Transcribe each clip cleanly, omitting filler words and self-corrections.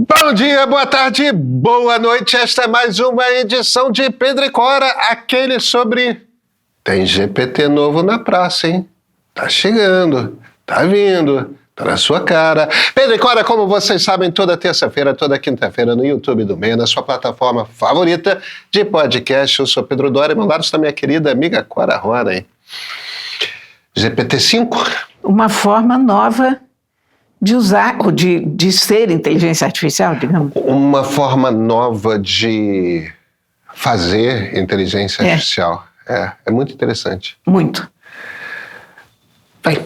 Bom dia, boa tarde, boa noite. Esta é mais uma edição de Pedro e Cora, aquele sobre... Tem GPT novo na praça, hein? Tá chegando, tá vindo, tá na sua cara. Pedro e Cora, como vocês sabem, toda terça-feira, toda quinta-feira no YouTube do Meio, na sua plataforma favorita de podcast. Eu sou Pedro Dória e ao lado está minha querida amiga Cora Rona, hein? GPT-5? Uma forma nova de usar, ou de ser inteligência artificial, digamos. Uma forma nova de fazer inteligência artificial. É muito interessante. Muito. Vai.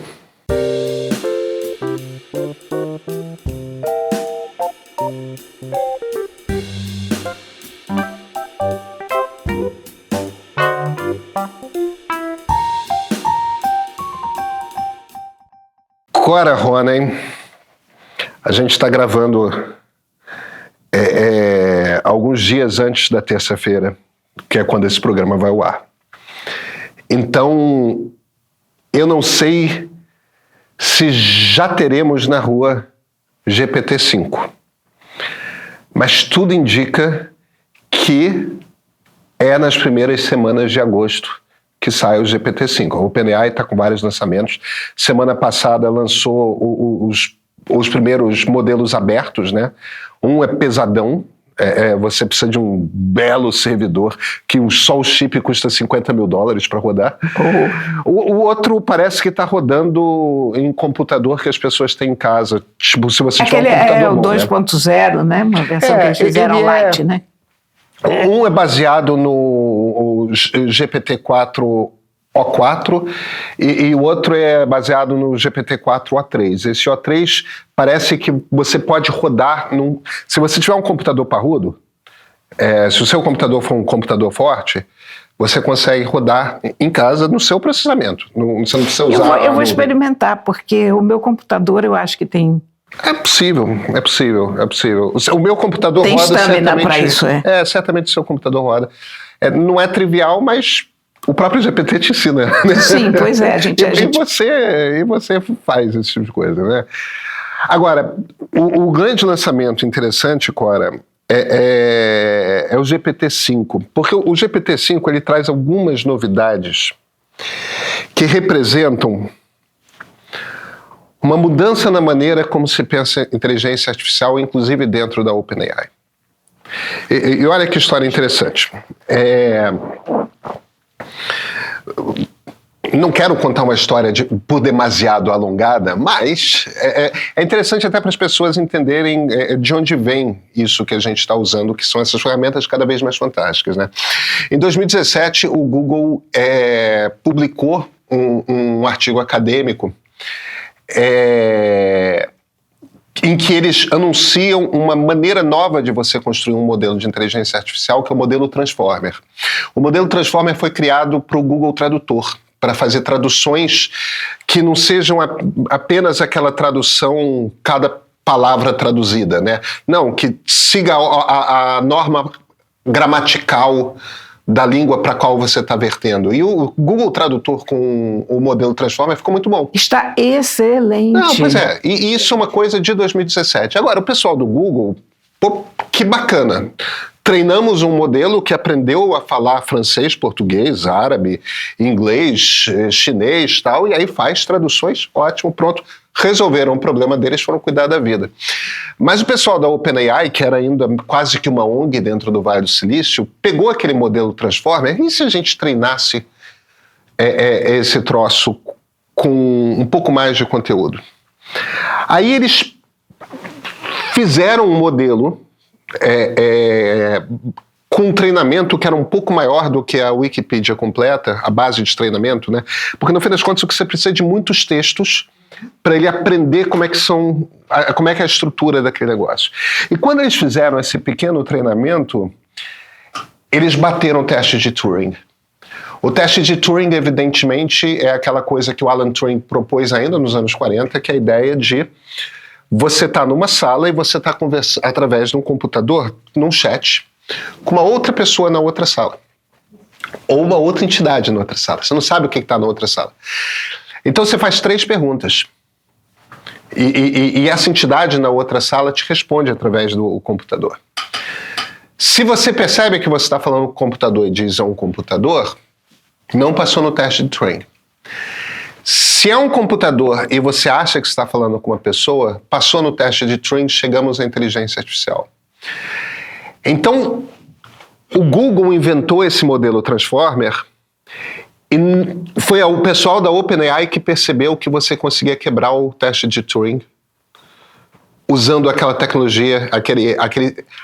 Cora Rona, hein? A gente está gravando alguns dias antes da terça-feira, que é quando esse programa vai ao ar. Então, eu não sei se já teremos na rua GPT-5. Mas tudo indica que é nas primeiras semanas de agosto que sai o GPT-5. A OpenAI está com vários lançamentos. Semana passada lançou os primeiros modelos abertos, né? Um é pesadão, você precisa de um belo servidor, que só o chip custa $50 mil para rodar. O outro parece que está rodando em computador que as pessoas têm em casa. Tipo, se você tiver um computador é o 2.0, né? Uma versão que eles fizeram light, né? Um é baseado no GPT-4 O4 e o outro é baseado no GPT-4 O3. Esse O3 parece que você pode rodar se você tiver um computador parrudo, se o seu computador for um computador forte, você consegue rodar em casa no seu processamento. Você não precisa usar... Eu vou experimentar, porque o meu computador eu acho que tem... É possível. O meu computador tem roda certamente... para isso, certamente o seu computador roda. Não é trivial, mas o próprio GPT te ensina. Né? Sim, pois é. E você faz esse tipo de coisa, né? Agora, o grande lançamento interessante, Cora, é o GPT-5. Porque o GPT-5 ele traz algumas novidades que representam uma mudança na maneira como se pensa inteligência artificial, inclusive dentro da OpenAI. E olha que história interessante. Não quero contar uma história por demasiado alongada, mas é interessante até para as pessoas entenderem de onde vem isso que a gente está usando, que são essas ferramentas cada vez mais fantásticas, né? Em 2017, o Google publicou um artigo acadêmico em que eles anunciam uma maneira nova de você construir um modelo de inteligência artificial, que é o modelo Transformer. O modelo Transformer foi criado para o Google Tradutor, para fazer traduções que não sejam apenas aquela tradução, cada palavra traduzida, né? Não, que siga a norma gramatical da língua para a qual você está vertendo. E o Google Tradutor com o modelo Transformer ficou muito bom. Está excelente. Não, pois é. E isso é uma coisa de 2017. Agora, o pessoal do Google, pô, que bacana. Treinamos um modelo que aprendeu a falar francês, português, árabe, inglês, chinês e tal, e aí faz traduções, ótimo, pronto. Resolveram o problema deles, foram cuidar da vida. Mas o pessoal da OpenAI, que era ainda quase que uma ONG dentro do Vale do Silício, pegou aquele modelo Transformer, e se a gente treinasse esse troço com um pouco mais de conteúdo? Aí eles fizeram um modelo com um treinamento que era um pouco maior do que a Wikipedia completa, a base de treinamento, né? Porque no fim das contas o que você precisa é de muitos textos para ele aprender como é que é a estrutura daquele negócio. E quando eles fizeram esse pequeno treinamento, eles bateram o teste de Turing. O teste de Turing, evidentemente, é aquela coisa que o Alan Turing propôs ainda nos anos 40, que é a ideia de você estar numa sala e você está conversando através de um computador, num chat, com uma outra pessoa na outra sala. Ou uma outra entidade na outra sala. Você não sabe o que está na outra sala. Então você faz 3 perguntas. E essa entidade na outra sala te responde através do computador. Se você percebe que você está falando com o computador e diz é um computador, não passou no teste de Turing. Se é um computador e você acha que está falando com uma pessoa, passou no teste de Turing, chegamos à inteligência artificial. Então, o Google inventou esse modelo Transformer e foi o pessoal da OpenAI que percebeu que você conseguia quebrar o teste de Turing usando aquela tecnologia,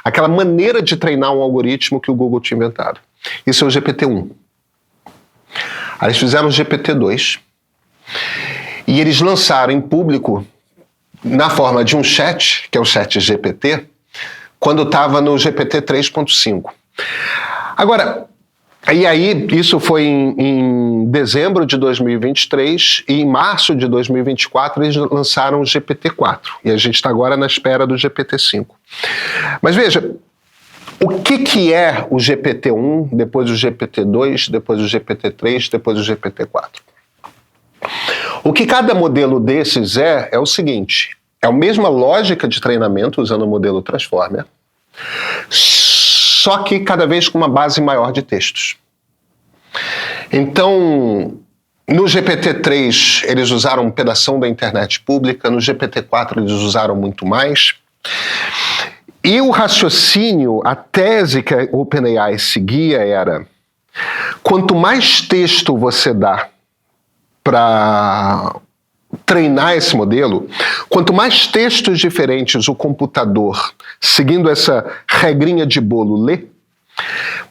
aquela maneira de treinar um algoritmo que o Google tinha inventado. Isso é o GPT-1. Aí eles fizeram o GPT-2 e eles lançaram em público na forma de um chat, que é o chat GPT, quando estava no GPT 3.5. Agora, e aí isso foi em dezembro de 2023 e em março de 2024 eles lançaram o GPT-4 e a gente está agora na espera do GPT-5. Mas veja, o que é o GPT-1, depois o GPT-2, depois o GPT-3, depois o GPT-4? O que cada modelo desses é o seguinte, é a mesma lógica de treinamento usando o modelo Transformer, só que cada vez com uma base maior de textos. Então, no GPT-3 eles usaram um pedação da internet pública, no GPT-4 eles usaram muito mais. E o raciocínio, a tese que a OpenAI seguia era, quanto mais texto você dá para treinar esse modelo, quanto mais textos diferentes o computador, seguindo essa regrinha de bolo, lê,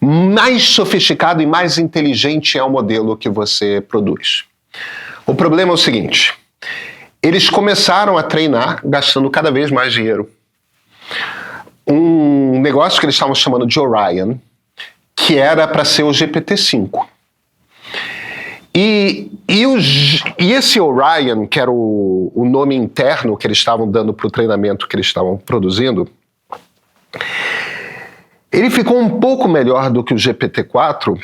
mais sofisticado e mais inteligente é o modelo que você produz. O problema é o seguinte, eles começaram a treinar gastando cada vez mais dinheiro. Um negócio que eles estavam chamando de Orion, que era para ser o GPT-5. E esse Orion, que era o nome interno que eles estavam dando para o treinamento que eles estavam produzindo, ele ficou um pouco melhor do que o GPT-4,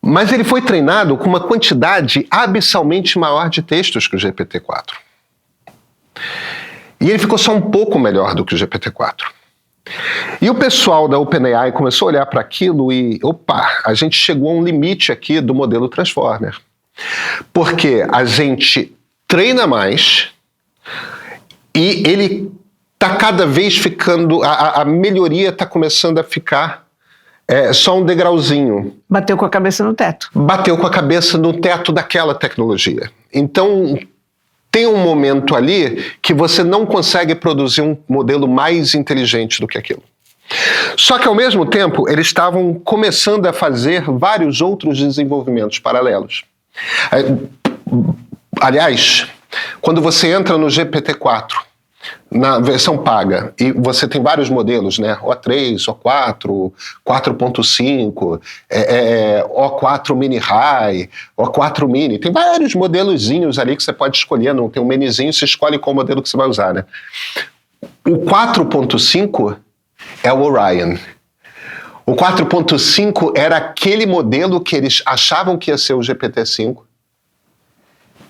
mas ele foi treinado com uma quantidade abissalmente maior de textos que o GPT-4. E ele ficou só um pouco melhor do que o GPT-4. E o pessoal da OpenAI começou a olhar para aquilo e, opa, a gente chegou a um limite aqui do modelo Transformer. Porque a gente treina mais e ele está cada vez ficando, a melhoria está começando a ficar só um degrauzinho. Bateu com a cabeça no teto. Bateu com a cabeça no teto daquela tecnologia. Então, tem um momento ali que você não consegue produzir um modelo mais inteligente do que aquilo. Só que, ao mesmo tempo, eles estavam começando a fazer vários outros desenvolvimentos paralelos. Aliás, quando você entra no GPT-4, na versão paga, e você tem vários modelos, né? O3, O4, 4.5, O4 Mini High, O4 Mini, tem vários modelozinhos ali que você pode escolher, não tem um menizinho, você escolhe qual modelo que você vai usar, né? O 4.5 é o Orion. O 4.5 era aquele modelo que eles achavam que ia ser o GPT-5,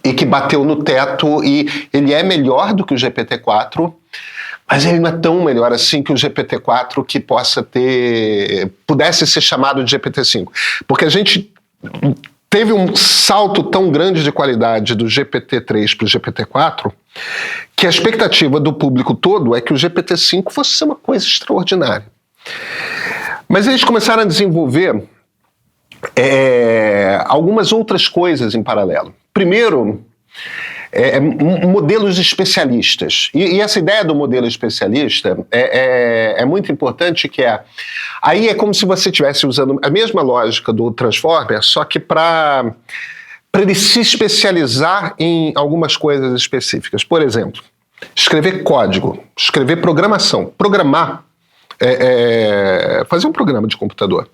e que bateu no teto, e ele é melhor do que o GPT-4, mas ele não é tão melhor assim que o GPT-4 que pudesse ser chamado de GPT-5. Porque a gente teve um salto tão grande de qualidade do GPT-3 para o GPT-4 que a expectativa do público todo é que o GPT-5 fosse ser uma coisa extraordinária. Mas eles começaram a desenvolver algumas outras coisas em paralelo. Primeiro, modelos especialistas. E essa ideia do modelo especialista é muito importante, aí é como se você estivesse usando a mesma lógica do Transformer, só que para ele se especializar em algumas coisas específicas. Por exemplo, escrever código, escrever programação, programar, fazer um programa de computador.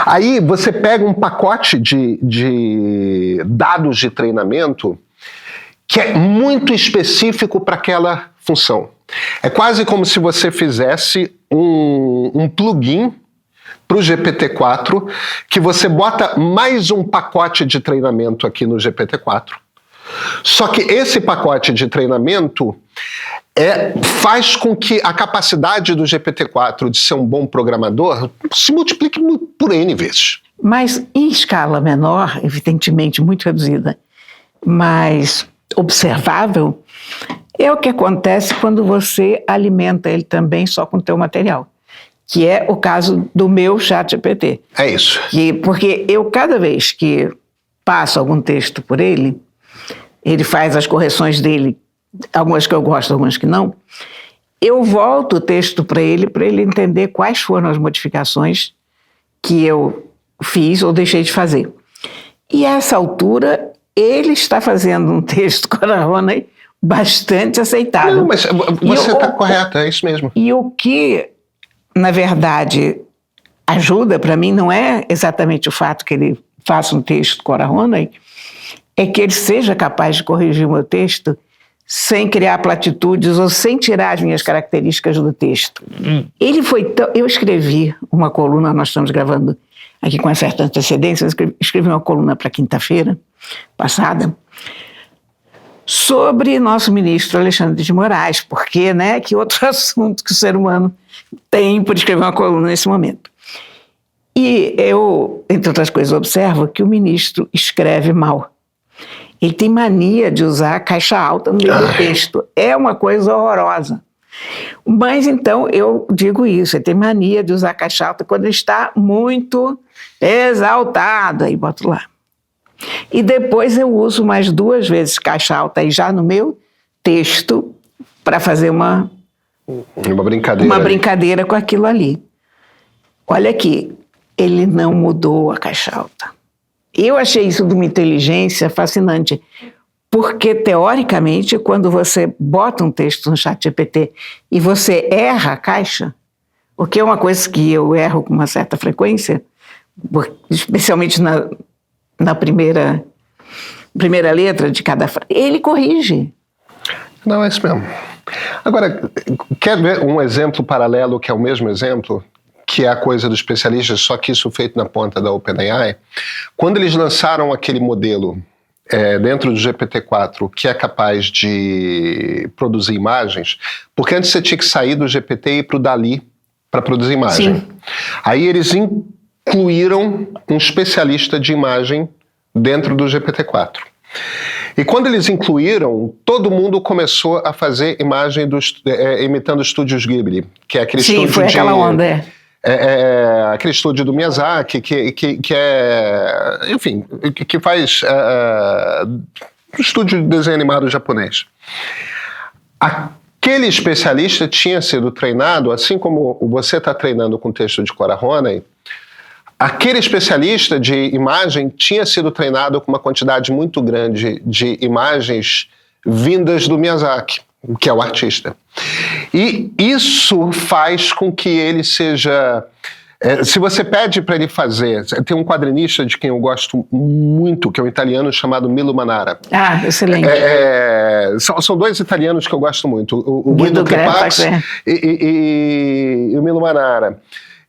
Aí você pega um pacote de dados de treinamento que é muito específico para aquela função. É quase como se você fizesse um plugin para o GPT-4, que você bota mais um pacote de treinamento aqui no GPT-4, Só que esse pacote de treinamento faz com que a capacidade do GPT-4 de ser um bom programador se multiplique por N vezes. Mas em escala menor, evidentemente muito reduzida, mas observável, é o que acontece quando você alimenta ele também só com o teu material, que é o caso do meu ChatGPT. É isso. Porque eu, cada vez que passo algum texto por ele faz as correções dele, algumas que eu gosto, algumas que não, eu volto o texto para ele entender quais foram as modificações que eu fiz ou deixei de fazer. E a essa altura, ele está fazendo um texto com a Honey bastante aceitável. Não, mas você está correta, é isso mesmo. E o que, na verdade, ajuda para mim não é exatamente o fato que ele faça um texto com a Honey, é que ele seja capaz de corrigir o meu texto sem criar platitudes ou sem tirar as minhas características do texto. Ele foi tão... Eu escrevi uma coluna, nós estamos gravando aqui com uma certa antecedência, eu escrevi uma coluna para quinta-feira passada sobre nosso ministro Alexandre de Moraes, porque, né, que outro assunto que o ser humano tem por escrever uma coluna nesse momento. E eu, entre outras coisas, observo que o ministro escreve mal. Ele tem mania de usar caixa alta no meio do texto. É uma coisa horrorosa. Mas, então, eu digo isso. Ele tem mania de usar caixa alta quando ele está muito exaltado. Aí boto lá. E depois eu uso mais 2 vezes caixa alta aí já no meu texto para fazer uma brincadeira com aquilo ali. Olha aqui, ele não mudou a caixa alta. Eu achei isso de uma inteligência fascinante, porque, teoricamente, quando você bota um texto no ChatGPT e você erra a caixa, o que é uma coisa que eu erro com uma certa frequência, especialmente na primeira letra de cada frase, ele corrige. Não, é isso mesmo. Agora, quer ver um exemplo paralelo que é o mesmo exemplo? Que é a coisa dos especialistas, só que isso feito na ponta da OpenAI. Quando eles lançaram aquele modelo dentro do GPT-4 que é capaz de produzir imagens, porque antes você tinha que sair do GPT e ir para o DALL-E para produzir imagem. Sim. Aí eles incluíram um especialista de imagem dentro do GPT-4. E quando eles incluíram, todo mundo começou a fazer imagem imitando estúdios Ghibli, que é aquele estúdio foi aquela onda, aquele estúdio do Miyazaki, que é, enfim, que faz estúdio de desenho animado japonês. Aquele especialista tinha sido treinado, assim como você está treinando com texto de Cora Honey, aquele especialista de imagem tinha sido treinado com uma quantidade muito grande de imagens vindas do Miyazaki, que é o artista. E isso faz com que ele seja... se você pede para ele fazer... Tem um quadrinista de quem eu gosto muito, que é um italiano chamado Milo Manara. Ah, excelente. São 2 italianos que eu gosto muito. O Guido Crepax e o Milo Manara.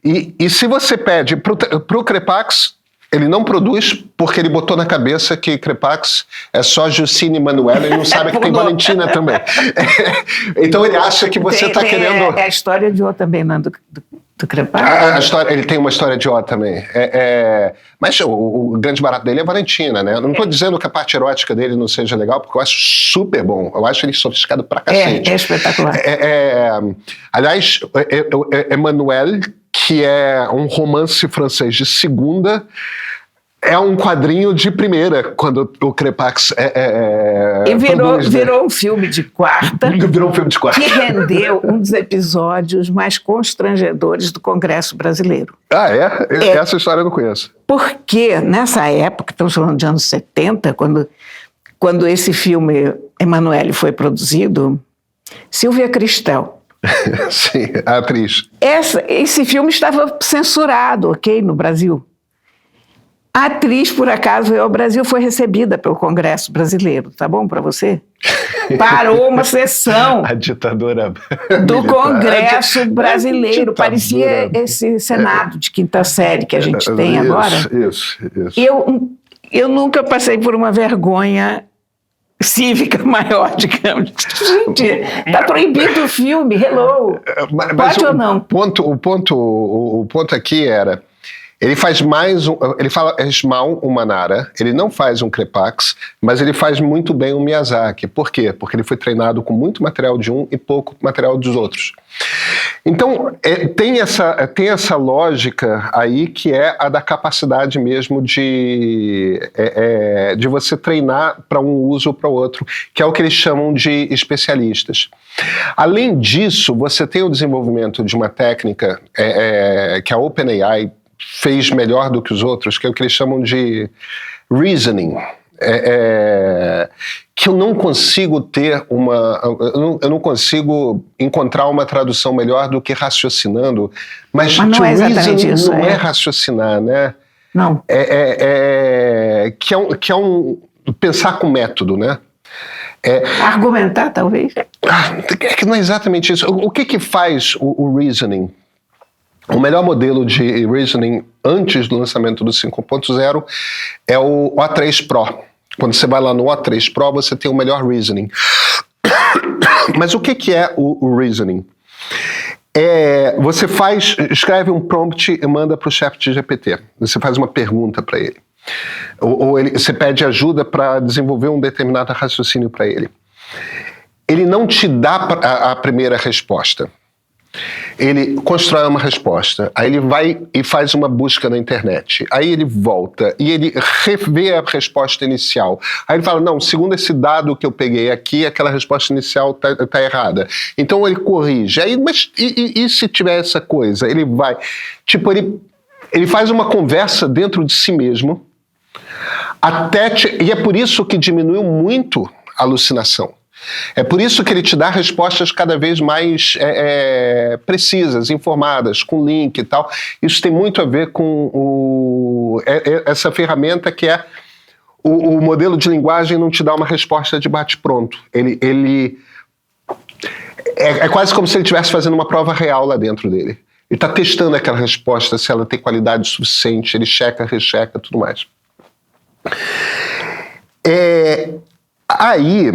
E se você pede para o Crepax, ele não produz porque ele botou na cabeça que Crepax é só Justine Manuela e não sabe que tem Valentina também. Então ele acha que você está querendo... É a história de O também, não é do Crepax? A história, ele tem uma história de O também. Mas o grande barato dele é Valentina, né? Eu não estou dizendo que a parte erótica dele não seja legal, porque eu acho super bom. Eu acho ele sofisticado pra cacete. É espetacular. Aliás, Emmanuel, que é um romance francês de segunda, é um quadrinho de primeira, quando o Crepax e virou um filme de quarta. Virou um filme de quarta. Que rendeu um dos episódios mais constrangedores do Congresso Brasileiro. Ah, é? Essa história eu não conheço. Porque nessa época, estamos falando de anos 70, quando esse filme Emmanuel foi produzido, Silvia Cristel. Sim, a atriz. Esse filme estava censurado, ok, no Brasil. A atriz, por acaso, ao Brasil, foi recebida pelo Congresso Brasileiro, tá bom para você? Parou uma sessão a ditadora do Congresso Brasileiro, parecia esse Senado de quinta série que a gente tem agora. Isso. Eu nunca passei por uma vergonha cívica maior, digamos. Gente, está proibido o filme, hello. Mas Pode ou não? O ponto aqui era... Ele faz ele faz mal um Manara, ele não faz um Krepax, mas ele faz muito bem um Miyazaki. Por quê? Porque ele foi treinado com muito material de um e pouco material dos outros. Então, tem essa lógica aí que é a da capacidade mesmo de você treinar para um uso ou para o outro, que é o que eles chamam de especialistas. Além disso, você tem o desenvolvimento de uma técnica que a OpenAI fez melhor do que os outros, que é o que eles chamam de reasoning, que eu não consigo eu não consigo encontrar uma tradução melhor do que raciocinando, mas não é exatamente reasoning isso, não é raciocinar, né? Não. Que é um pensar com método, né? Argumentar, talvez? É que não é exatamente isso. O que faz o reasoning? O melhor modelo de reasoning antes do lançamento do 5.0 é o O3 Pro. Quando você vai lá no O3 Pro, você tem o melhor reasoning. Mas o que é o reasoning? Você escreve um prompt e manda para o ChatGPT. Você faz uma pergunta para ele. Ou você pede ajuda para desenvolver um determinado raciocínio para ele. Ele não te dá a primeira resposta. Ele constrói uma resposta, aí ele vai e faz uma busca na internet, aí ele volta e ele revê a resposta inicial, aí ele fala, não, segundo esse dado que eu peguei aqui, aquela resposta inicial tá errada, então ele corrige, aí, mas e se tiver essa coisa? Ele vai, ele faz uma conversa dentro de si mesmo, e é por isso que diminuiu muito a alucinação. É por isso que ele te dá respostas cada vez mais precisas, informadas, com link e tal. Isso tem muito a ver com essa ferramenta que é o modelo de linguagem não te dá uma resposta de bate-pronto. É quase como se ele estivesse fazendo uma prova real lá dentro dele. Ele está testando aquela resposta, se ela tem qualidade suficiente, ele checa, recheca, tudo mais. Aí...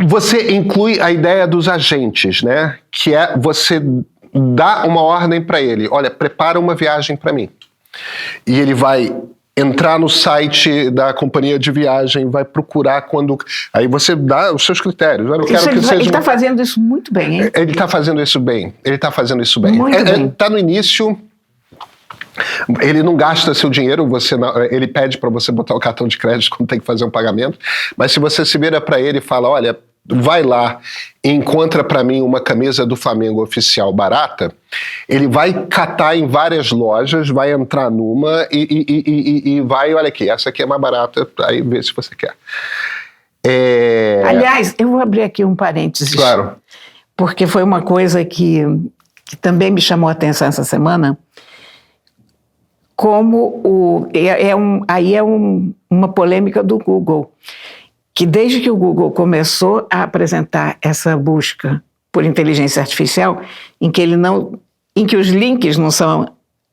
Você inclui a ideia dos agentes, né? Que é você dá uma ordem para ele. Olha, prepara uma viagem para mim. E ele vai entrar no site da companhia de viagem, vai procurar quando... Aí você dá os seus critérios. Eu quero que ele está fazendo isso muito bem, hein? Ele está fazendo isso bem. Muito bem. Está no início... Ele não gasta seu dinheiro, ele pede para você botar o cartão de crédito quando tem que fazer um pagamento, mas se você se vira para ele e fala, olha, vai lá e encontra para mim uma camisa do Flamengo oficial barata, ele vai catar em várias lojas, vai entrar numa e vai, olha aqui, essa aqui é mais barata, aí vê se você quer. Aliás, eu vou abrir aqui um parênteses. Claro. Porque foi uma coisa que também me chamou a atenção essa semana, como uma polêmica do Google, que desde que o Google começou a apresentar essa busca por inteligência artificial, em que os links não são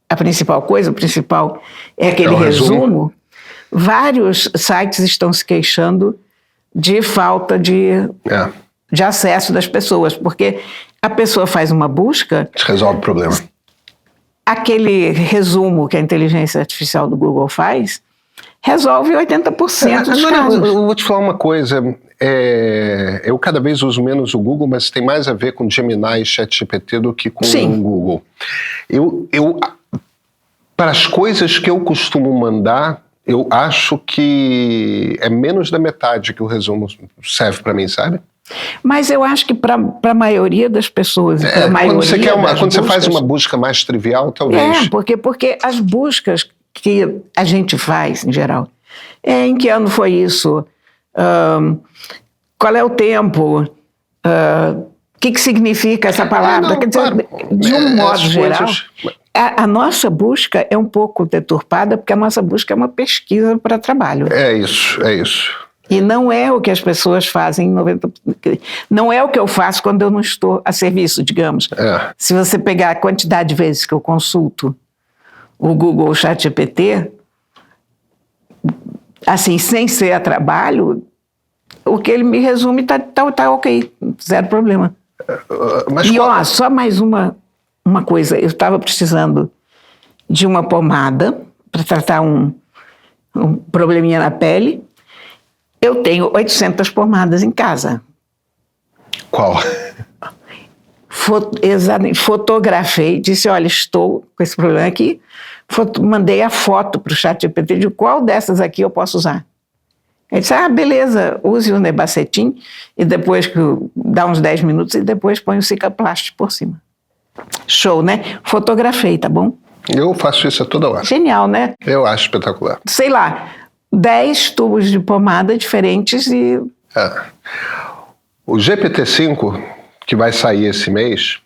a principal coisa, o principal é aquele resumo, vários sites estão se queixando de falta de acesso das pessoas, porque a pessoa faz uma busca... Isso resolve o problema. Aquele resumo que a inteligência artificial do Google faz, resolve 80% dos casos. Eu vou te falar uma coisa, eu cada vez uso menos o Google, mas tem mais a ver com Gemini e ChatGPT do que com o Google. Para as coisas que eu costumo mandar, eu acho que é menos da metade que o resumo serve para mim, sabe? Mas eu acho que para a maioria das pessoas... Quando você faz uma busca mais trivial, talvez... Porque as buscas que a gente faz, em geral, em que ano foi isso? Qual é o tempo? O que significa essa palavra? Quer dizer, de um modo geral... A nossa busca é um pouco deturpada, porque a nossa busca é uma pesquisa para trabalho. É isso. E não é o que as pessoas fazem, não é o que eu faço quando eu não estou a serviço, digamos. Se você pegar a quantidade de vezes que eu consulto o Google, o ChatGPT, assim, sem ser a trabalho, o que ele me resume tá ok, zero problema. Mas E ó, só mais uma coisa, eu estava precisando de uma pomada para tratar um probleminha na pele. Eu tenho 800 pomadas em casa. Qual? Fotografei, disse, olha, estou com esse problema aqui. Mandei a foto para o ChatGPT de qual dessas aqui eu posso usar. Ele disse, beleza, use o Nebacetin e depois dá uns 10 minutos e depois põe o Cicaplast por cima. Show, né? Fotografei, tá bom? Eu faço isso a toda hora. Genial, né? Eu acho espetacular. Sei lá, 10 tubos de pomada diferentes e... O GPT-5, que vai sair esse mês,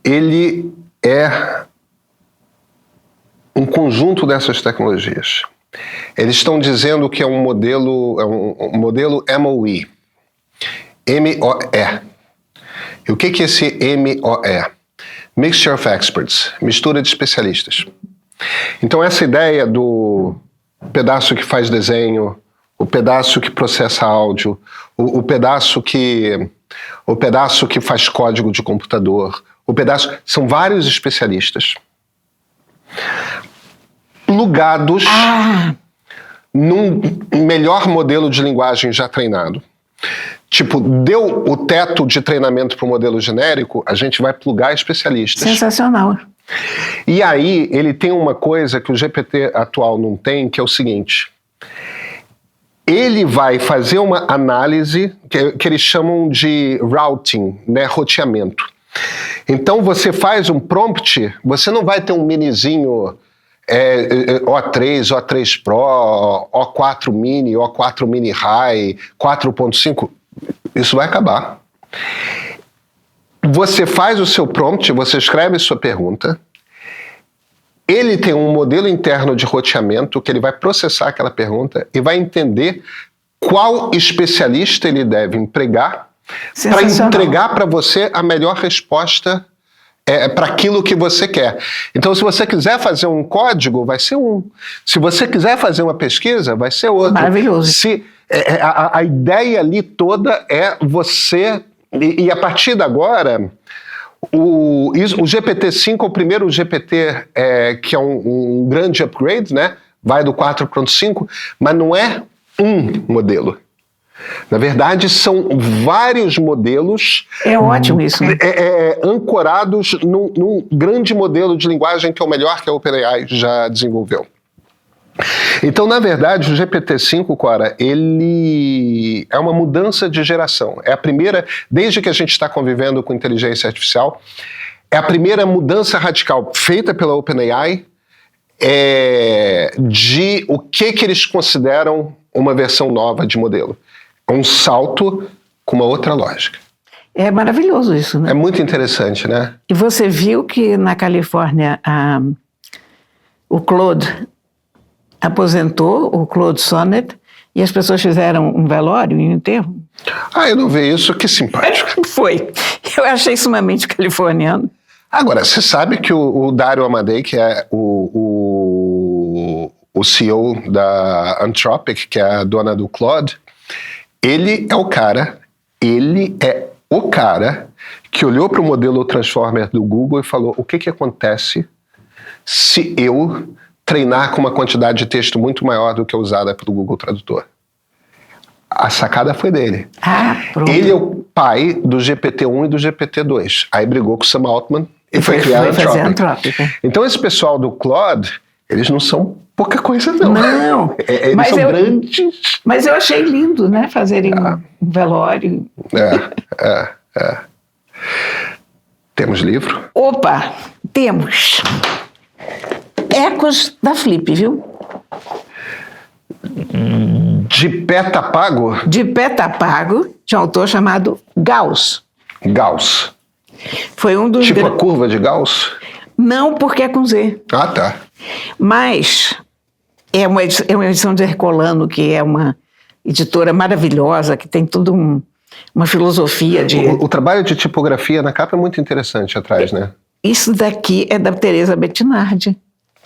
ele é um conjunto dessas tecnologias. Eles estão dizendo que é um modelo MOE. M-O-E. E o que é esse M-O-E? Mixture of Experts, mistura de especialistas. Então essa ideia do pedaço que faz desenho, o pedaço que processa áudio, o pedaço que faz código de computador, são vários especialistas plugados num melhor modelo de linguagem já treinado. Tipo, deu o teto de treinamento para o modelo genérico, a gente vai plugar especialistas. Sensacional. E aí, ele tem uma coisa que o GPT atual não tem, que é o seguinte. Ele vai fazer uma análise que eles chamam de routing, né, roteamento. Então, você faz um prompt, você não vai ter um minizinho O3, O3 Pro, O4 Mini, O4 Mini High, 4.5... Isso vai acabar. Você faz o seu prompt, você escreve sua pergunta, ele tem um modelo interno de roteamento que ele vai processar aquela pergunta e vai entender qual especialista ele deve empregar para entregar para você a melhor resposta para aquilo que você quer. Então, se você quiser fazer um código, vai ser um. Se você quiser fazer uma pesquisa, vai ser outro. Maravilhoso. A ideia ali toda é você... E a partir de agora, o GPT-5 é o primeiro GPT que é um grande upgrade, né? Vai do 4.5, mas não é um modelo. Na verdade, são vários modelos... É ótimo isso, né? Ancorados num grande modelo de linguagem que é o melhor que a OpenAI já desenvolveu. Então, na verdade, o GPT-5, Cora, ele é uma mudança de geração. É a primeira, desde que a gente está convivendo com inteligência artificial, é a primeira mudança radical feita pela OpenAI de o que eles consideram uma versão nova de modelo. É um salto com uma outra lógica. É maravilhoso isso, né? É muito interessante, né? E você viu que na Califórnia o Claude aposentou, o Claude Sonnet, e as pessoas fizeram um velório, um enterro? Eu não vi isso, que simpático. Foi. Eu achei sumamente californiano. Agora, você sabe que o Dario Amodei, que é o CEO da Anthropic, que é a dona do Claude, ele é o cara que olhou para o modelo Transformer do Google e falou: o que acontece se eu treinar com uma quantidade de texto muito maior do que a usada pelo Google Tradutor? A sacada foi dele. Pronto. Ele é o pai do GPT-1 e do GPT-2. Aí brigou com o Sam Altman e foi criar a Anthropic. Então esse pessoal do Claude, eles não são pouca coisa não. Não. Eles são grandes. Mas eu achei lindo, né? Fazerem um velório. Temos livro? Opa, temos. Ecos da Flip, viu? De pé tá pago? De pé tá pago, de um autor chamado Gauss. Gauss. Foi um dos... Tipo a curva de Gauss? Não, porque é com Z. Tá. Mas é uma edição de Herculano, que é uma editora maravilhosa, que tem toda uma filosofia de... O trabalho de tipografia na capa é muito interessante atrás, né? Isso daqui é da Teresa Bettinardi,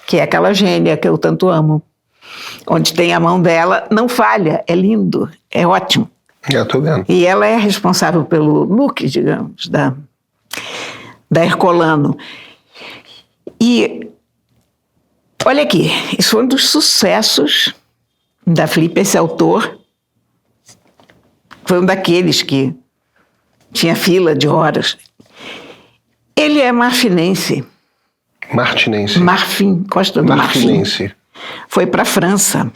que é aquela gênia que eu tanto amo. onde tem a mão dela, não falha, é lindo, é ótimo. Eu estou vendo. E ela é responsável pelo look, digamos, da Herculano. E olha aqui, isso foi um dos sucessos da Flip, esse autor. Foi um daqueles que tinha fila de horas. Ele é marfinense. Martinense. Marfim, Costa do Marfim. Marfinense. Foi para a França.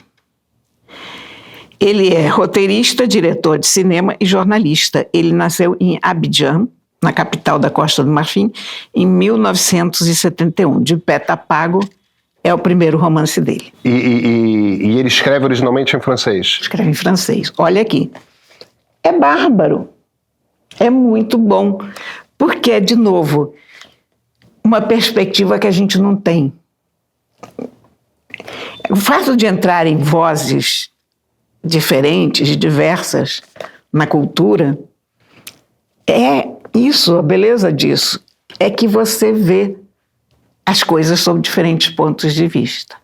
Ele é roteirista, diretor de cinema e jornalista. Ele nasceu em Abidjan, na capital da Costa do Marfim, em 1971. De Pé Tá Pago é o primeiro romance dele. E ele escreve originalmente em francês? Escreve em francês. Olha aqui. É bárbaro. É muito bom. Porque é, de novo, uma perspectiva que a gente não tem. O fato de entrar em vozes diferentes, diversas na cultura, é isso, a beleza disso. É que você vê as coisas sob diferentes pontos de vista.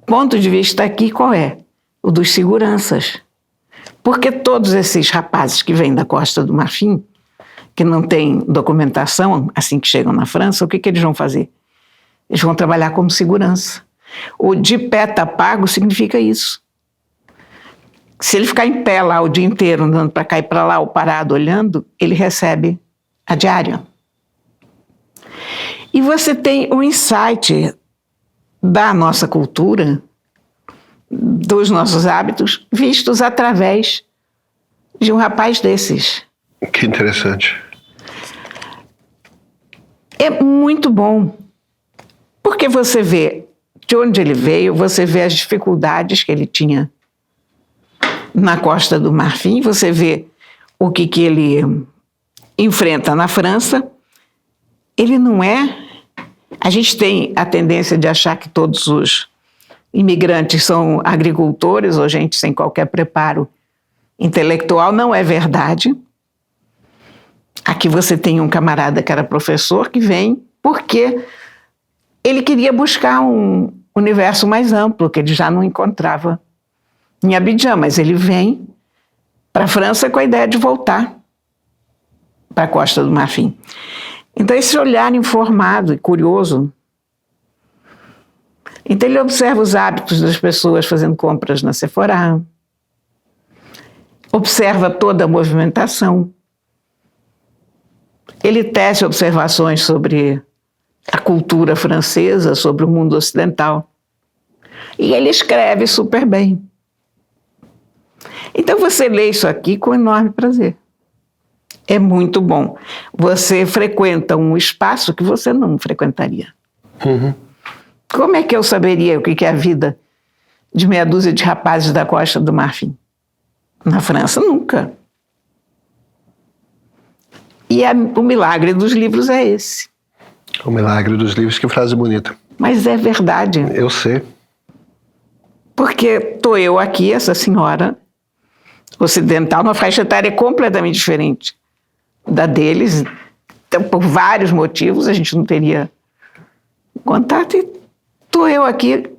Ponto de vista aqui qual é? O dos seguranças. Porque todos esses rapazes que vêm da Costa do Marfim, que não têm documentação assim que chegam na França, o que eles vão fazer? Eles vão trabalhar como segurança. O de pé tá pago significa isso. Se ele ficar em pé lá o dia inteiro, andando para cá e para lá, ou parado olhando, ele recebe a diária. E você tem o insight da nossa cultura, dos nossos hábitos, vistos através de um rapaz desses. Que interessante. É muito bom, porque você vê de onde ele veio, você vê as dificuldades que ele tinha na Costa do Marfim, você vê o que ele enfrenta na França. Ele não é... A gente tem a tendência de achar que todos os imigrantes são agricultores ou gente sem qualquer preparo intelectual. Não é verdade. Aqui você tem um camarada que era professor que vem porque ele queria buscar um universo mais amplo, que ele já não encontrava em Abidjan, mas ele vem para a França com a ideia de voltar para a Costa do Marfim. Então, esse olhar informado e curioso. Então, ele observa os hábitos das pessoas fazendo compras na Sephora, observa toda a movimentação, ele tece observações sobre a cultura francesa, sobre o mundo ocidental, e ele escreve super bem. Então, você lê isso aqui com enorme prazer. É muito bom. Você frequenta um espaço que você não frequentaria. Uhum. Como é que eu saberia o que é a vida de meia dúzia de rapazes da Costa do Marfim? Na França, nunca. E o milagre dos livros é esse. O milagre dos livros, que frase bonita. Mas é verdade. Eu sei. Porque estou eu aqui, essa senhora ocidental, numa faixa etária completamente diferente da deles, então, por vários motivos, a gente não teria contato, e estou eu aqui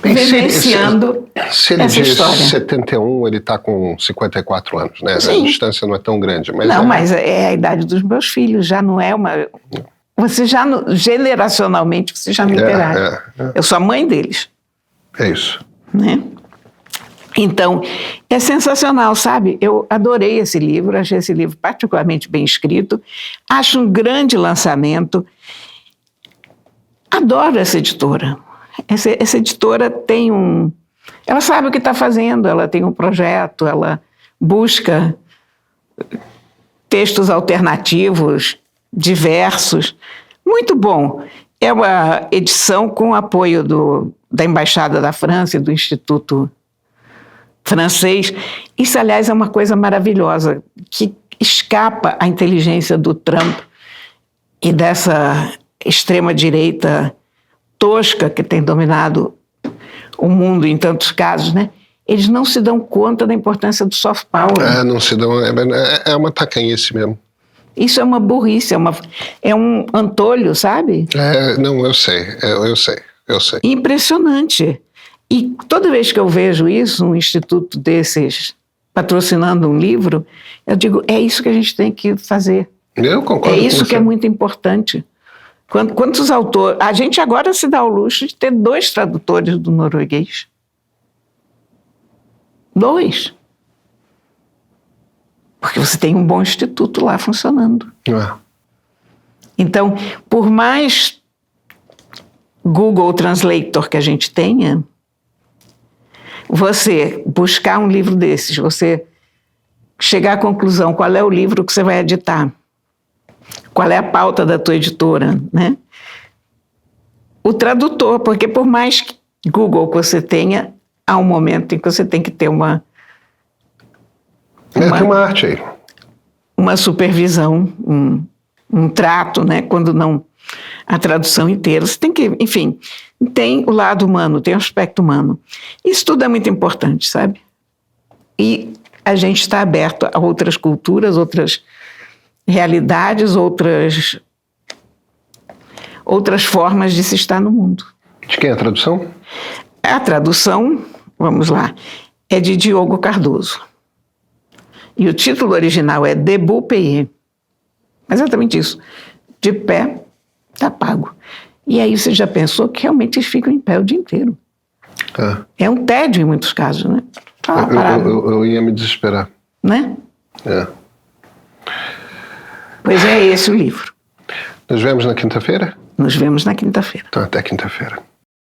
vivenciando se ele essa diz história. 71, ele está com 54 anos, né? Sim. A distância não é tão grande. Mas não, mas é a idade dos meus filhos, já não é uma... Você já, generacionalmente, você já não interage. Eu sou a mãe deles. É isso. Né? Então, é sensacional, sabe? Eu adorei esse livro, achei esse livro particularmente bem escrito, acho um grande lançamento. Adoro essa editora. Essa editora tem ela sabe o que está fazendo, ela tem um projeto, ela busca textos alternativos, diversos. Muito bom. É uma edição com apoio da Embaixada da França e do Instituto Francês. Isso, aliás, é uma coisa maravilhosa, que escapa à inteligência do Trump e dessa extrema-direita tosca que tem dominado o mundo em tantos casos, né? Eles não se dão conta da importância do soft power. Não se dão... É uma tacanhice mesmo. Isso é uma burrice, é um antolho, sabe? Não, eu sei. Eu sei. Impressionante. E toda vez que eu vejo isso, um instituto desses patrocinando um livro, eu digo, é isso que a gente tem que fazer. Eu concordo É com isso você. que é muito importante. Quantos autores... A gente agora se dá o luxo de ter 2 tradutores do norueguês. 2. Porque você tem um bom instituto lá funcionando. É. Então, por mais Google Translator que a gente tenha, você buscar um livro desses, você chegar à conclusão qual é o livro que você vai editar, qual é a pauta da tua editora, né? O tradutor, porque por mais Google que você tenha, há um momento em que você tem que ter Tem uma arte aí. uma supervisão, um trato, né? Quando não a tradução inteira. Você tem que, enfim, tem o lado humano, tem o aspecto humano. Isso tudo é muito importante, sabe? E a gente está aberto a outras culturas, outras realidades, outras formas de se estar no mundo. De quem é a tradução? A tradução, vamos lá, é de Diogo Cardoso. E o título original é Debout payé. Exatamente isso. De pé, tá pago. E aí você já pensou que realmente eles ficam em pé o dia inteiro. É um tédio em muitos casos, né? Eu ia me desesperar. Né? É. Pois é esse o livro. Nos vemos na quinta-feira? Nos vemos na quinta-feira. Então, até quinta-feira.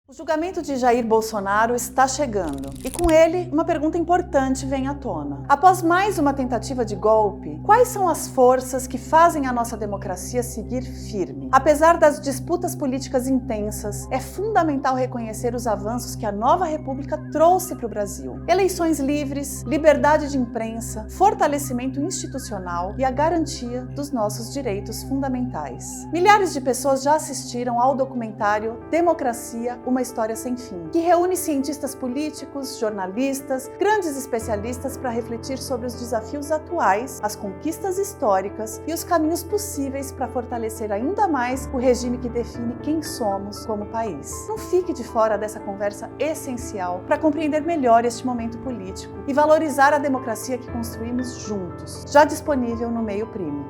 O julgamento de Jair Bolsonaro está chegando e com ele uma pergunta importante vem à tona. Após mais uma tentativa de golpe, quais são as forças que fazem a nossa democracia seguir firme? Apesar das disputas políticas intensas, é fundamental reconhecer os avanços que a nova república trouxe para o Brasil. Eleições livres, liberdade de imprensa, fortalecimento institucional e a garantia dos nossos direitos fundamentais. Milhares de pessoas já assistiram ao documentário Democracia, uma História Sem Fim, que reúne cientistas políticos, jornalistas, grandes especialistas para refletir sobre os desafios atuais, as conquistas históricas e os caminhos possíveis para fortalecer ainda mais o regime que define quem somos como país. Não fique de fora dessa conversa essencial para compreender melhor este momento político e valorizar a democracia que construímos juntos, já disponível no Meio Primo.